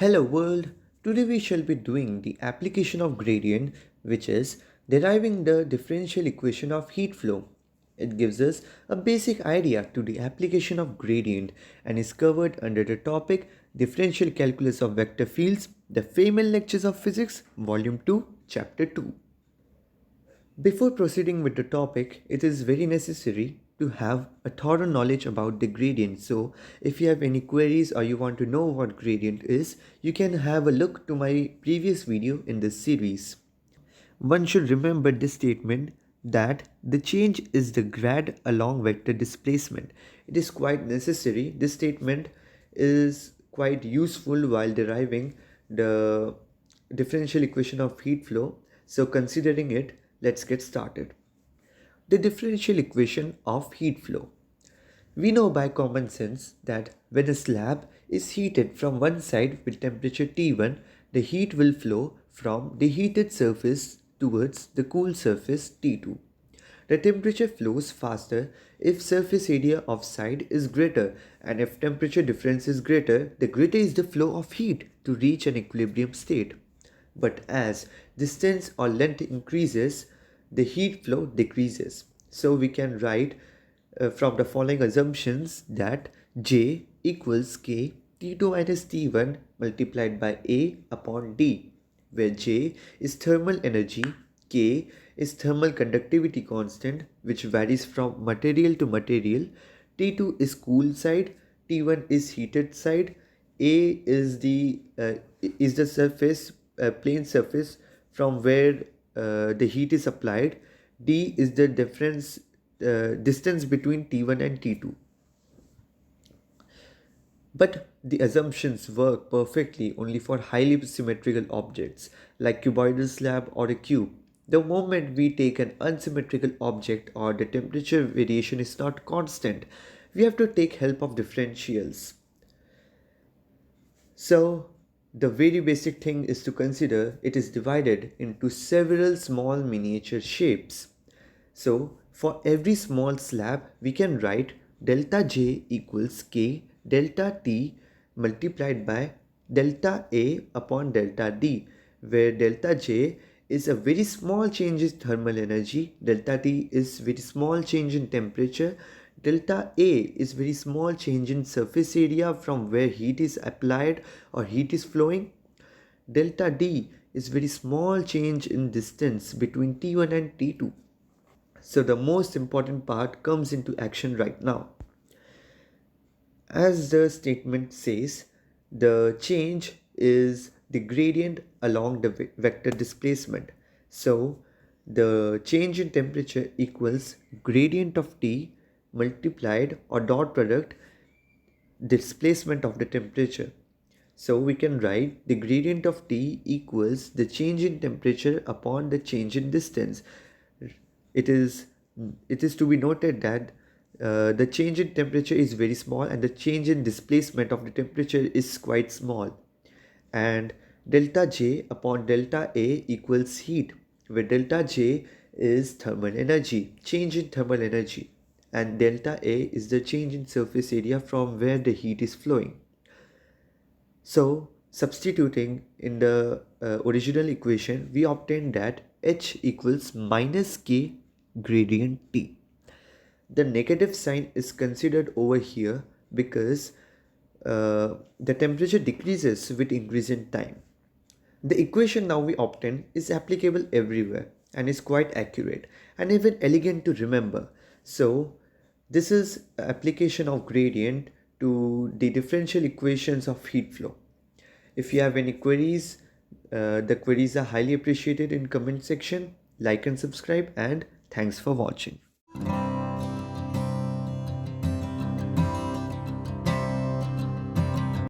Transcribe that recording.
Hello world, today we shall be doing the application of gradient, which is deriving the differential equation of heat flow. It gives us a basic idea to the application of gradient and is covered under the topic Differential Calculus of Vector Fields, the Feynman Lectures of Physics, Volume 2, Chapter 2. Before proceeding with the topic, it is very necessary to have a thorough knowledge about the gradient. So if you have any queries or you want to know what gradient is, you can have a look to my previous video in this series. One should remember this statement that the change is the grad along vector displacement. It is quite necessary. This statement is quite useful while deriving the differential equation of heat flow. So considering it, let's get started. The differential equation of heat flow. We know by common sense that when a slab is heated from one side with temperature T1, the heat will flow from the heated surface towards the cool surface T2. The temperature flows faster if surface area of side is greater, and if temperature difference is greater, the greater is the flow of heat to reach an equilibrium state. But as distance or length increases, the heat flow decreases. So we can write from the following assumptions that J equals K T2 minus T1 multiplied by A upon D, where J is thermal energy, K is thermal conductivity constant which varies from material to material, T2 is cool side, T1 is heated side, A is the surface plane surface from where the heat is applied, D is the distance between T1 and T2. But the assumptions work perfectly only for highly symmetrical objects like cuboidal slab or a cube. The moment we take an unsymmetrical object or the temperature variation is not constant, we have to take help of differentials. So the very basic thing is to consider it is divided into several small miniature shapes. So for every small slab, we can write delta J equals K delta T multiplied by delta A upon delta D, where delta J is a very small change in thermal energy, delta T is very small change in temperature, delta A is very small change in surface area from where heat is applied or heat is flowing, delta D is very small change in distance between T1 and T2. So the most important part comes into action right now. As the statement says, the change is the gradient along the vector displacement. So the change in temperature equals gradient of T multiplied or dot product displacement of the temperature. So we can write the gradient of T equals the change in temperature upon the change in distance. It is to be noted that the change in temperature is very small and the change in displacement of the temperature is quite small, and delta J upon delta A equals heat, where delta J is thermal energy, change in thermal energy, and delta A is the change in surface area from where the heat is flowing. So substituting in the original equation, we obtain that H equals minus K gradient T. The negative sign is considered over here because the temperature decreases with increase in time. The equation now we obtain is applicable everywhere and is quite accurate and even elegant to remember. So this is application of gradient to the differential equations of heat flow. If you have any queries, the queries are highly appreciated in comment section. Like and subscribe, and thanks for watching.